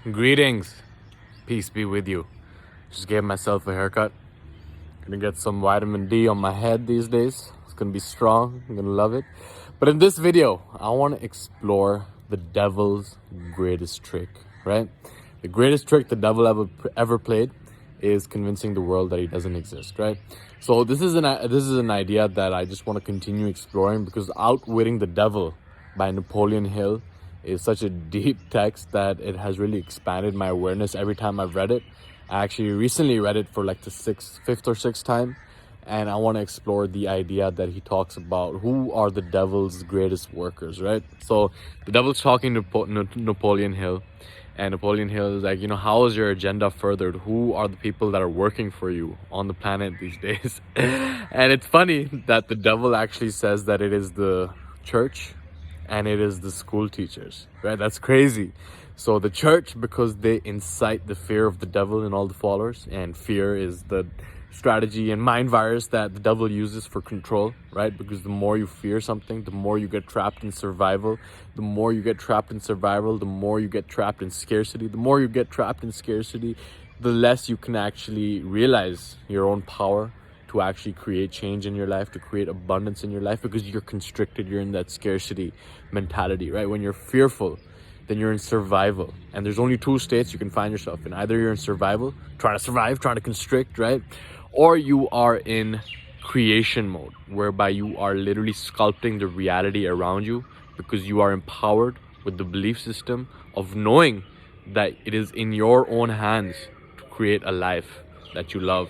Greetings, peace be with you. Just gave myself a haircut. Gonna get some vitamin D on my head these days. It's gonna be strong. I'm gonna love it. But in this video, I want to explore the devil's greatest trick, right? The greatest trick the devil ever played is convincing the world that he doesn't exist, right? So this is an idea that I just want to continue exploring, because Outwitting the Devil by Napoleon Hill is such a deep text that it has really expanded my awareness every time I've read it. I actually recently read it for like the fifth or sixth time, and I want to explore the idea that he talks about who are the devil's greatest workers, right? So the devil's talking to Napoleon Hill, and Napoleon Hill is like, how is your agenda furthered? Who are the people that are working for you on the planet these days? And it's funny that the devil actually says that it is the church and it is the school teachers, right? That's crazy. So the church, because they incite the fear of the devil in all the followers, and fear is the strategy and mind virus that the devil uses for control, right? Because the more you fear something, the more you get trapped in survival. The more you get trapped in survival, the more you get trapped in scarcity. The more you get trapped in scarcity, the less you can actually realize your own power to actually create change in your life, to create abundance in your life, because you're constricted, you're in that scarcity mentality, right? When you're fearful, then you're in survival. And there's only two states you can find yourself in. Either you're in survival, trying to survive, trying to constrict, right? Or you are in creation mode, whereby you are literally sculpting the reality around you, because you are empowered with the belief system of knowing that it is in your own hands to create a life that you love,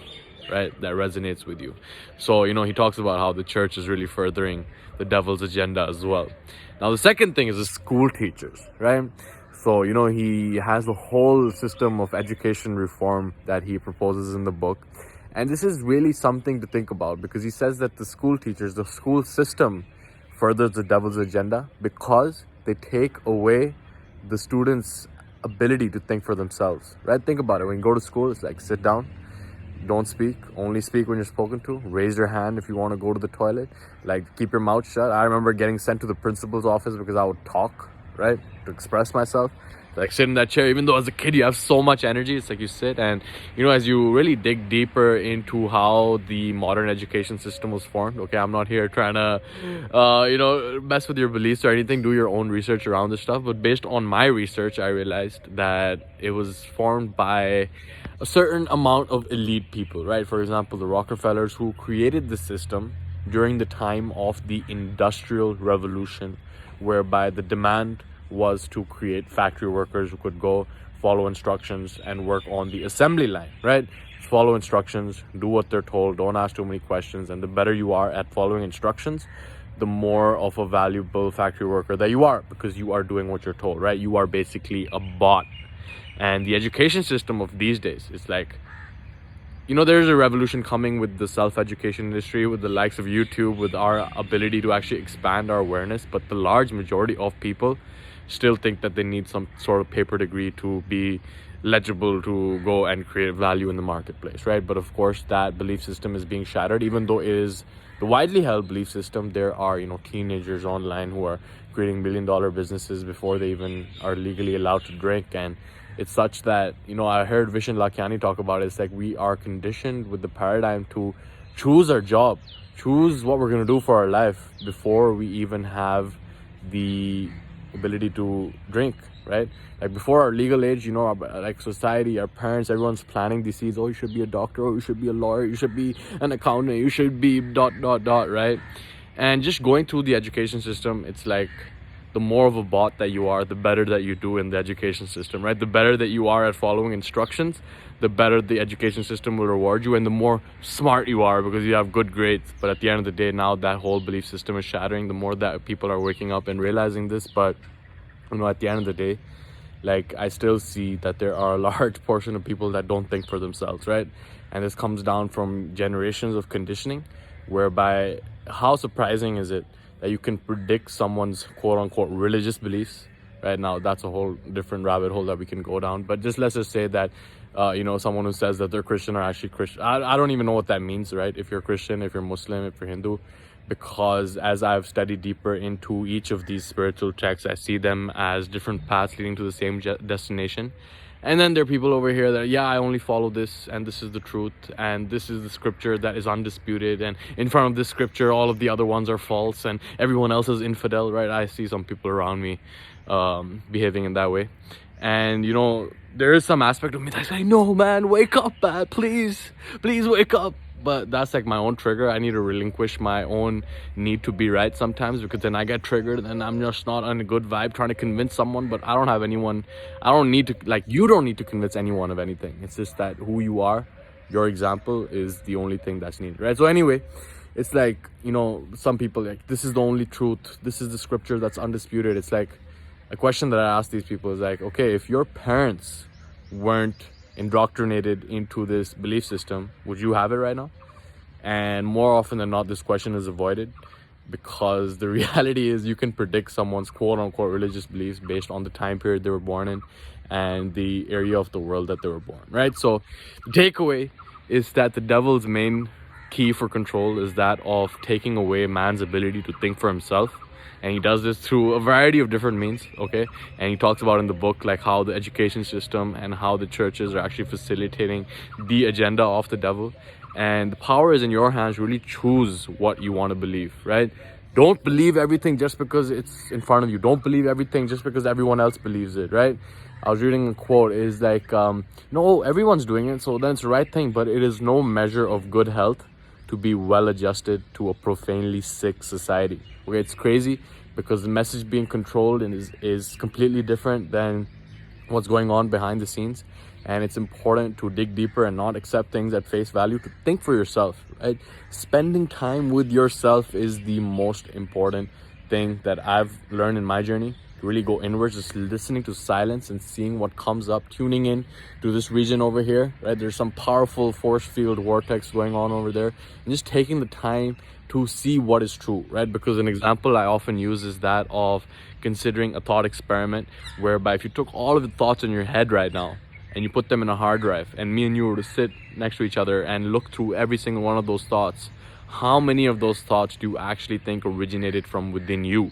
right? That resonates with you. So, he talks about how the church is really furthering the devil's agenda as well. Now, the second thing is the school teachers, right? So, he has a whole system of education reform that he proposes in the book. And this is really something to think about, because he says that the school teachers, the school system furthers the devil's agenda because they take away the students' ability to think for themselves, right? Think about it. When you go to school, it's like, sit down, don't speak, only speak when you're spoken to, raise your hand if you want to go to the toilet, like keep your mouth shut. I remember getting sent to the principal's office because I would talk, right, to express myself. Like, sit in that chair. Even though as a kid you have so much energy, it's like you sit, and as you really dig deeper into how the modern education system was formed. Okay, I'm not here trying to mess with your beliefs or anything. Do your own research around this stuff, but based on my research, I realized that it was formed by a certain amount of elite people, right? For example, the Rockefellers, who created the system during the time of the Industrial Revolution, whereby the demand was to create factory workers who could go follow instructions and work on the assembly line, right? Follow instructions, do what they're told, don't ask too many questions. And the better you are at following instructions, the more of a valuable factory worker that you are, because you are doing what you're told, right? You are basically a bot. And the education system of these days is like, there's a revolution coming with the self-education industry, with the likes of YouTube, with our ability to actually expand our awareness. But the large majority of people still think that they need some sort of paper degree to be legible to go and create value in the marketplace, right? But of course, that belief system is being shattered. Even though it is the widely held belief system, there are, teenagers online who are creating billion-dollar businesses before they even are legally allowed to drink. And it's such that, I heard Vishen Lakhiani talk about it. It's like we are conditioned with the paradigm to choose our job, choose what we're going to do for our life before we even have the ability to drink, right? Like before our legal age, like society, our parents, everyone's planting these seeds. Oh, you should be a doctor, or you should be a lawyer, you should be an accountant, you should be ... right? And just going through the education system, it's like the more of a bot that you are, the better that you do in the education system, right? The better that you are at following instructions, the better the education system will reward you, and the more smart you are because you have good grades. But at the end of the day, now that whole belief system is shattering, the more that people are waking up and realizing this. But at the end of the day, like, I still see that there are a large portion of people that don't think for themselves, right? And this comes down from generations of conditioning, whereby how surprising is it that you can predict someone's quote-unquote religious beliefs, right? Now, that's a whole different rabbit hole that we can go down. But just let's just say that, someone who says that they're Christian are actually Christian. I don't even know what that means, right? If you're Christian, if you're Muslim, if you're Hindu. because as I've studied deeper into each of these spiritual texts, I see them as different paths leading to the same destination. And then there are people over here that, yeah, I only follow this, and this is the truth, and this is the scripture that is undisputed, and in front of this scripture all of the other ones are false and everyone else is infidel, right? I see some people around me behaving in that way. And you know, there is some aspect of me that's like, no man, wake up, man, please wake up. But that's like my own trigger. I need to relinquish my own need to be right sometimes, because then I get triggered and I'm just not on a good vibe trying to convince someone. But I don't have anyone, I don't need to, like, you don't need to convince anyone of anything. It's just that who you are, your example is the only thing that's needed, right? So anyway, it's like, you know, some people like, this is the only truth, this is the scripture that's undisputed. It's like, a question that I ask these people is like, okay, if your parents weren't indoctrinated into this belief system, would you have it right now? And more often than not, this question is avoided, because the reality is you can predict someone's quote-unquote religious beliefs based on the time period they were born in and the area of the world that they were born, right? So the takeaway is that the devil's main key for control is that of taking away man's ability to think for himself. And he does this through a variety of different means, okay? And he talks about in the book like how the education system and how the churches are actually facilitating the agenda of the devil. And the power is in your hands. Really choose what you want to believe, right? Don't believe everything just because it's in front of you. Don't believe everything just because everyone else believes it, right? I was reading a quote, is like, no, everyone's doing it, so then it's the right thing, but it is no measure of good health to be well adjusted to a profanely sick society. Okay, it's crazy because the message being controlled and is completely different than what's going on behind the scenes. And it's important to dig deeper and not accept things at face value, to think for yourself, right? Spending time with yourself is the most important thing that I've learned in my journey. To really go inwards, just listening to silence and seeing what comes up, tuning in to this region over here, right? There's some powerful force field vortex going on over there, and just taking the time to see what is true, right? Because an example I often use is that of considering a thought experiment, whereby if you took all of the thoughts in your head right now and you put them in a hard drive, and me and you were to sit next to each other and look through every single one of those thoughts, how many of those thoughts do you actually think originated from within you?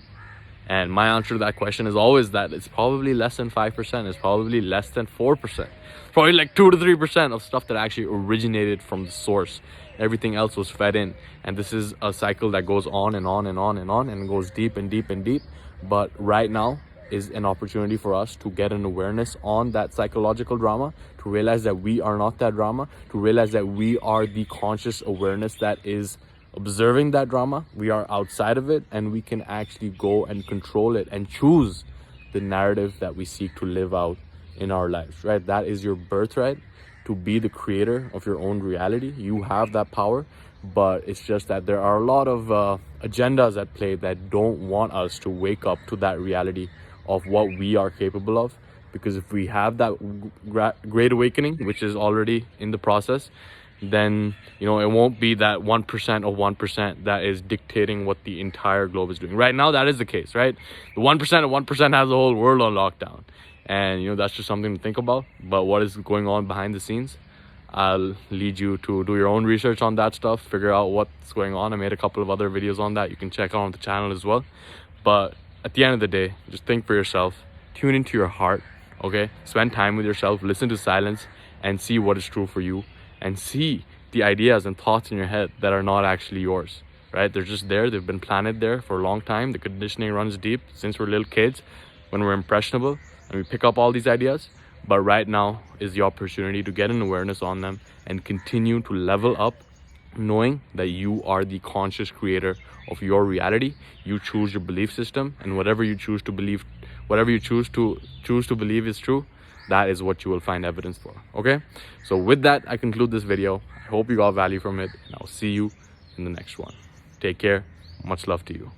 And my answer to that question is always that it's probably less than 5%. It's probably less than 4%. Probably like 2 to 3% of stuff that actually originated from the source. Everything else was fed in. And this is a cycle that goes on and on and on and on, and goes deep and deep and deep. But right now is an opportunity for us to get an awareness on that psychological drama, to realize that we are not that drama, to realize that we are the conscious awareness that is observing that drama. We are outside of it, and we can actually go and control it and choose the narrative that we seek to live out in our lives, right? That is your birthright, to be the creator of your own reality. You have that power, but it's just that there are a lot of agendas at play that don't want us to wake up to that reality of what we are capable of. Because if we have that great awakening, which is already in the process, then, you know, it won't be that 1% of 1% that is dictating what the entire globe is doing. Right now, that is the case, right? The 1% of 1% has the whole world on lockdown. And, you know, that's just something to think about. But what is going on behind the scenes, I'll lead you to do your own research on that stuff, figure out what's going on. I made a couple of other videos on that. You can check out on the channel as well. But at the end of the day, just think for yourself, tune into your heart, okay? Spend time with yourself, listen to silence, and see what is true for you. And see the ideas and thoughts in your head that are not actually yours, right? They're just there. They've been planted there for a long time. The conditioning runs deep since we're little kids, when we're impressionable, and we pick up all these ideas. But right now is the opportunity to get an awareness on them and continue to level up, knowing that you are the conscious creator of your reality. You choose your belief system, and whatever you choose to believe, whatever you choose to believe is true, that is what you will find evidence for, okay? So with that, I conclude this video. I hope you got value from it, and I'll see you in the next one. Take care. Much love to you.